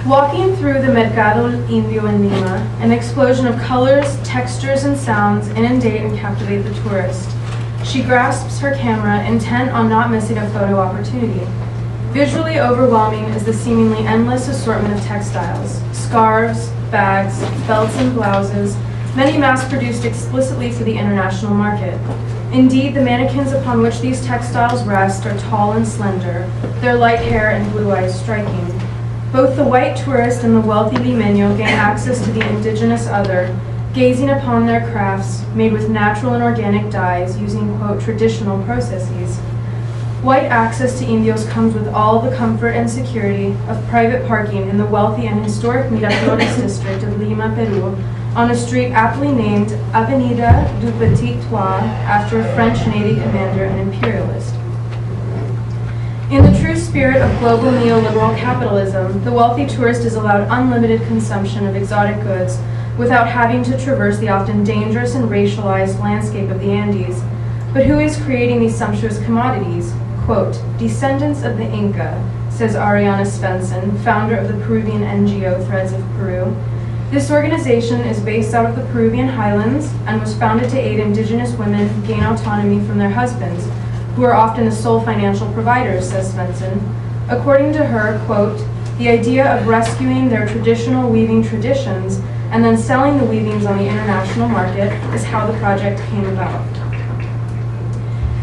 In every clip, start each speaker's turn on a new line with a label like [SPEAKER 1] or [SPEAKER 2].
[SPEAKER 1] Walking through the Mercado Indio in Lima, an explosion of colors, textures, and sounds inundate and captivate the tourist. She grasps her camera, intent on not missing a photo opportunity. Visually overwhelming is the seemingly endless assortment of textiles, scarves, bags, belts, and blouses, many mass-produced explicitly for the international market. Indeed, the mannequins upon which these textiles rest are tall and slender, their light hair and blue eyes striking. Both the white tourist and the wealthy limeño gain access to the indigenous other, gazing upon their crafts made with natural and organic dyes using, quote, traditional processes. White access to indios comes with all the comfort and security of private parking in the wealthy and historic Miraflores district of Lima, Peru, on a street aptly named Avenida du Petit Toit after a French Navy commander and imperialist. In the true spirit of global neoliberal capitalism, the wealthy tourist is allowed unlimited consumption of exotic goods without having to traverse the often dangerous and racialized landscape of the Andes. But who is creating these sumptuous commodities? Quote, descendants of the Inca, says Ariana Svensson, founder of the Peruvian NGO Threads of Peru. This organization is based out of the Peruvian highlands and was founded to aid indigenous women gain autonomy from their husbands, who are often the sole financial providers, says Svensson. According to her, quote, the idea of rescuing their traditional weaving traditions and then selling the weavings on the international market is how the project came about.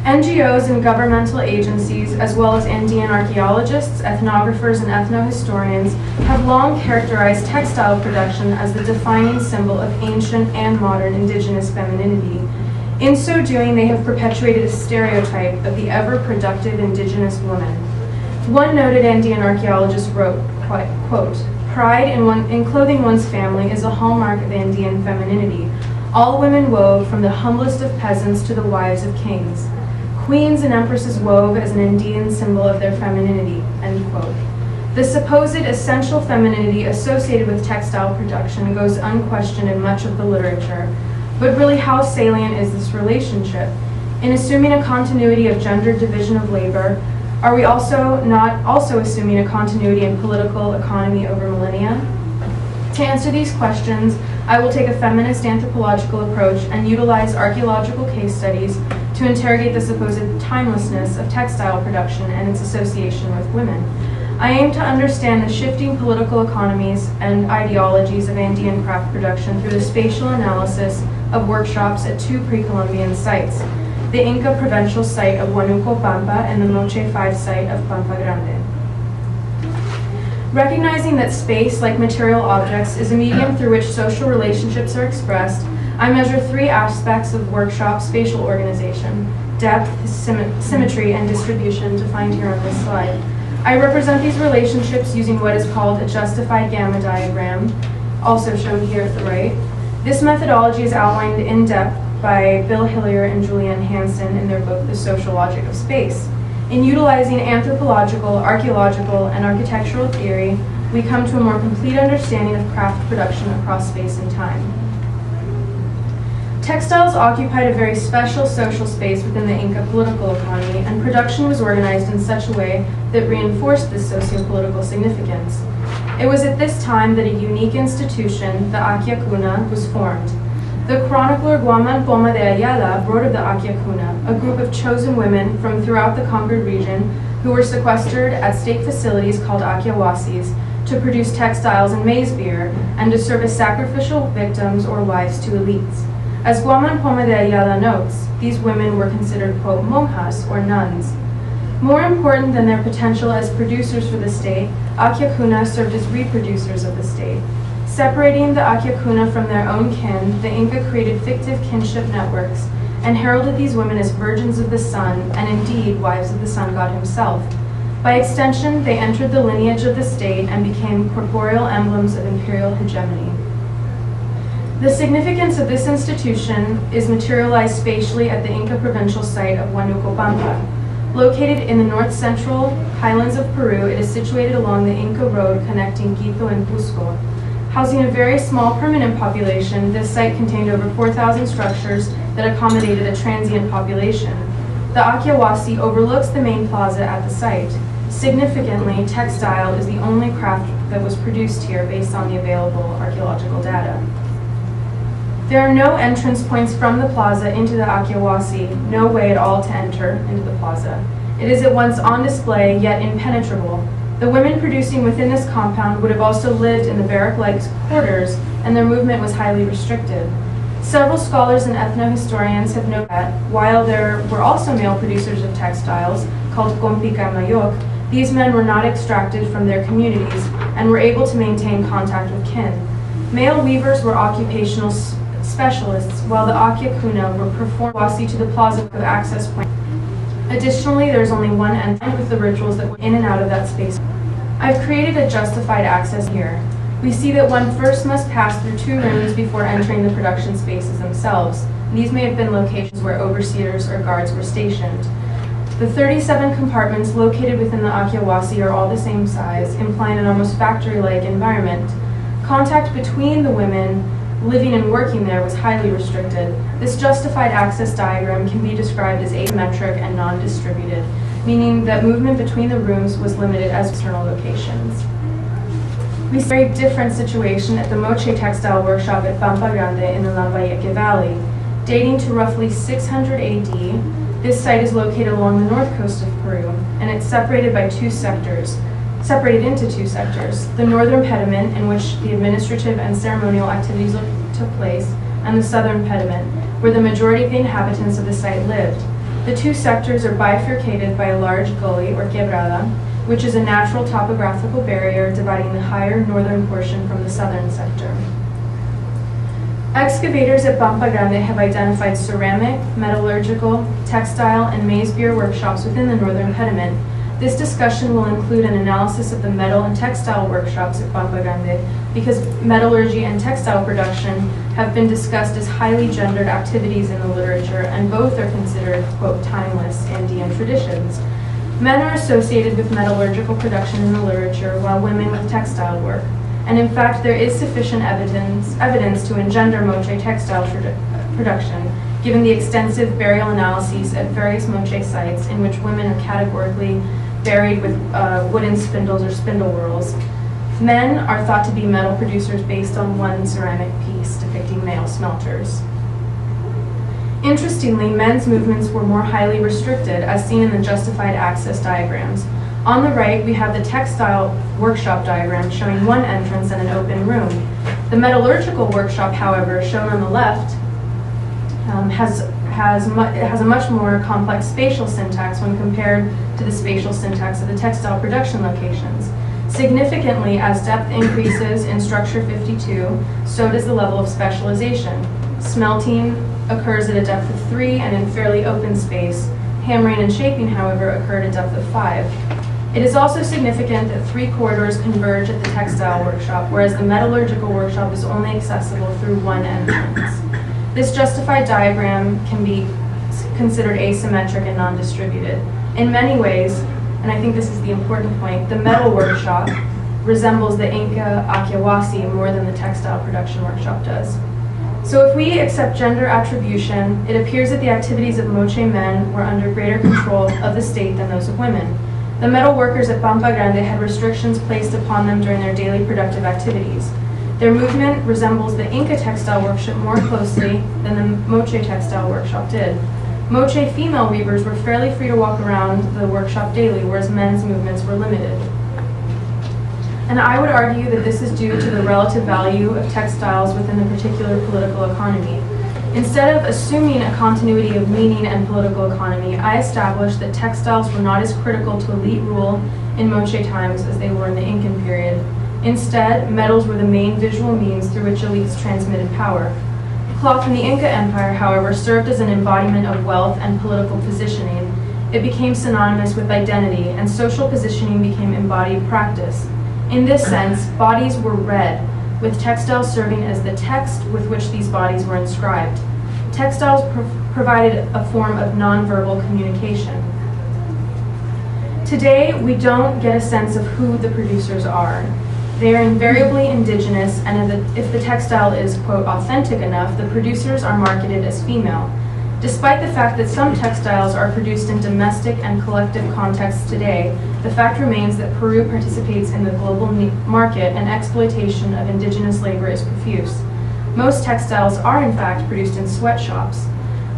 [SPEAKER 1] NGOs and governmental agencies, as well as Andean archaeologists, ethnographers, and ethnohistorians, have long characterized textile production as the defining symbol of ancient and modern indigenous femininity. In so doing, they have perpetuated a stereotype of the ever-productive indigenous woman. One noted Andean archaeologist wrote, quote, pride in clothing one's family is a hallmark of Andean femininity. All women wove, from the humblest of peasants to the wives of kings. Queens and empresses wove as an Andean symbol of their femininity, end quote. The supposed essential femininity associated with textile production goes unquestioned in much of the literature. But really, how salient is this relationship? In assuming a continuity of gender division of labor, are we not also assuming a continuity in political economy over millennia? To answer these questions, I will take a feminist anthropological approach and utilize archaeological case studies to interrogate the supposed timelessness of textile production and its association with women. I aim to understand the shifting political economies and ideologies of Andean craft production through the spatial analysis of workshops at two pre-Columbian sites, the Inca provincial site of Huánuco Pampa and the Moche 5 site of Pampa Grande. Recognizing that space, like material objects, is a medium through which social relationships are expressed, I measure three aspects of workshop spatial organization: depth, symmetry, and distribution, defined here on this slide. I represent these relationships using what is called a justified gamma diagram, also shown here at the right. This methodology is outlined in depth by Bill Hillier and Julianne Hansen in their book, The Social Logic of Space. In utilizing anthropological, archaeological, and architectural theory, we come to a more complete understanding of craft production across space and time. Textiles occupied a very special social space within the Inca political economy, and production was organized in such a way that reinforced this socio-political significance. It was at this time that a unique institution, the Akia Cuna, was formed. The chronicler Guaman Poma de Ayala wrote of the Akia Cuna, a group of chosen women from throughout the conquered region who were sequestered at state facilities called Akiawasis to produce textiles and maize beer and to serve as sacrificial victims or wives to elites. As Guaman Poma de Ayala notes, these women were considered, quote, monjas or nuns. More important than their potential as producers for the state, Akia Cuna served as reproducers of the state. Separating the Akia Cuna from their own kin, the Inca created fictive kinship networks and heralded these women as virgins of the sun and indeed wives of the sun god himself. By extension, they entered the lineage of the state and became corporeal emblems of imperial hegemony. The significance of this institution is materialized spatially at the Inca provincial site of Huánuco Pampa. Located in the north-central highlands of Peru, it is situated along the Inca road connecting Quito and Cusco. Housing a very small permanent population, this site contained over 4,000 structures that accommodated a transient population. The Akiawasi overlooks the main plaza at the site. Significantly, textile is the only craft that was produced here based on the available archaeological data. There are no entrance points from the plaza into the Akiawasi, no way at all to enter into the plaza. It is at once on display, yet impenetrable. The women producing within this compound would have also lived in the barrack-like quarters, and their movement was highly restricted. Several scholars and ethnohistorians have noted that, while there were also male producers of textiles, called Kompica Mayok, these men were not extracted from their communities and were able to maintain contact with kin. Male weavers were occupational specialists, while the Akiakuna were performed to the plaza of access point. Additionally, there is only one entrance with the rituals that went in and out of that space. I've created a justified access here. We see that one first must pass through 2 rooms before entering the production spaces themselves. These may have been locations where overseers or guards were stationed. The 37 compartments located within the Akiawasi are all the same size, implying an almost factory-like environment. Contact between the women living and working there was highly restricted. This justified access diagram can be described as asymmetric and non-distributed, meaning that movement between the rooms was limited as external locations. We see a very different situation at the Moche textile workshop at Pampa Grande in the Lambayeque Valley. Dating to roughly 600 AD, this site is located along the north coast of Peru, and it's separated into 2 sectors. The northern pediment, in which the administrative and ceremonial activities took place, and the southern pediment, where the majority of the inhabitants of the site lived. The 2 sectors are bifurcated by a large gully, or quebrada, which is a natural topographical barrier dividing the higher northern portion from the southern sector. Excavators at Pampa Grande have identified ceramic, metallurgical, textile, and maize beer workshops within the northern pediment. This discussion will include an analysis of the metal and textile workshops at Pampa Grande because metallurgy and textile production have been discussed as highly gendered activities in the literature, and both are considered, quote, timeless Andean traditions. Men are associated with metallurgical production in the literature, while women with textile work. And in fact, there is sufficient evidence to engender Moche textile production, given the extensive burial analyses at various Moche sites in which women are categorically buried with wooden spindles or spindle whorls. Men are thought to be metal producers based on one ceramic piece depicting male smelters. Interestingly, men's movements were more highly restricted, as seen in the justified access diagrams. On the right, we have the textile workshop diagram showing one entrance and an open room. The metallurgical workshop, however, shown on the left, has a much more complex spatial syntax when compared to the spatial syntax of the textile production locations. Significantly, as depth increases in structure 52, so does the level of specialization. Smelting occurs at a depth of 3 and in fairly open space. Hammering and shaping, however, occur at a depth of 5. It is also significant that 3 corridors converge at the textile workshop, whereas the metallurgical workshop is only accessible through one entrance. This justified diagram can be considered asymmetric and non-distributed. In many ways, and I think this is the important point, the metal workshop resembles the Inca Akiawasi more than the textile production workshop does. So if we accept gender attribution, it appears that the activities of Moche men were under greater control of the state than those of women. The metal workers at Pampa Grande had restrictions placed upon them during their daily productive activities. Their movement resembles the Inca textile workshop more closely than the Moche textile workshop did. Moche female weavers were fairly free to walk around the workshop daily, whereas men's movements were limited. And I would argue that this is due to the relative value of textiles within the particular political economy. Instead of assuming a continuity of meaning and political economy, I established that textiles were not as critical to elite rule in Moche times as they were in the Incan period. Instead, metals were the main visual means through which elites transmitted power. Cloth in the Inca Empire, however, served as an embodiment of wealth and political positioning. It became synonymous with identity, and social positioning became embodied practice. In this sense, bodies were read, with textiles serving as the text with which these bodies were inscribed. Textiles provided a form of nonverbal communication. Today, we don't get a sense of who the producers are. They are invariably indigenous, and if the textile is, quote, authentic enough, the producers are marketed as female. Despite the fact that some textiles are produced in domestic and collective contexts today, the fact remains that Peru participates in the global market and exploitation of indigenous labor is profuse. Most textiles are in fact produced in sweatshops.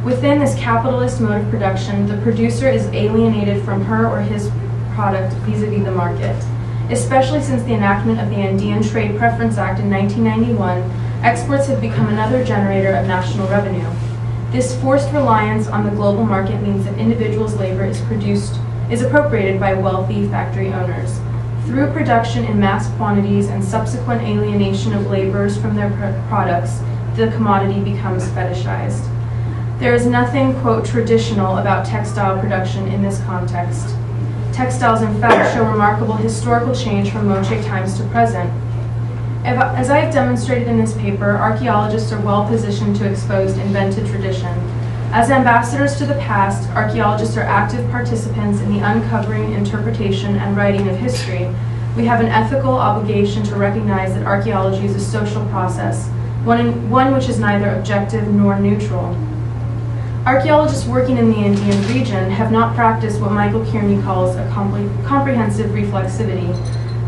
[SPEAKER 1] Within this capitalist mode of production, the producer is alienated from her or his product vis-a-vis the market. Especially since the enactment of the Andean Trade Preference Act in 1991, exports have become another generator of national revenue. This forced reliance on the global market means that individuals' labor is appropriated by wealthy factory owners. Through production in mass quantities and subsequent alienation of laborers from their products, the commodity becomes fetishized. There is nothing, quote, traditional about textile production in this context. Textiles, in fact, show remarkable historical change from Moche times to present. As I have demonstrated in this paper, archaeologists are well positioned to expose invented tradition. As ambassadors to the past, archaeologists are active participants in the uncovering, interpretation, and writing of history. We have an ethical obligation to recognize that archaeology is a social process, one which is neither objective nor neutral. Archaeologists working in the Andean region have not practiced what Michael Kearney calls a comprehensive reflexivity.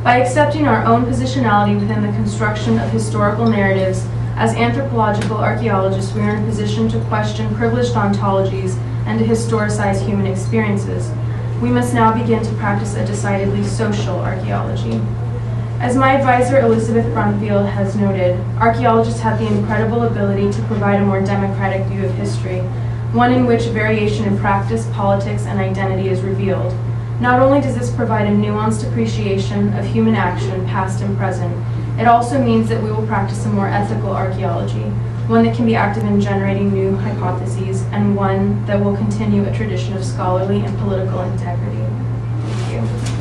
[SPEAKER 1] By accepting our own positionality within the construction of historical narratives, as anthropological archaeologists, we are in a position to question privileged ontologies and to historicize human experiences. We must now begin to practice a decidedly social archaeology. As my advisor Elizabeth Brunfield has noted, archaeologists have the incredible ability to provide a more democratic view of history, one in which variation in practice, politics, and identity is revealed. Not only does this provide a nuanced appreciation of human action, past and present, it also means that we will practice a more ethical archaeology, one that can be active in generating new hypotheses, and one that will continue a tradition of scholarly and political integrity. Thank you.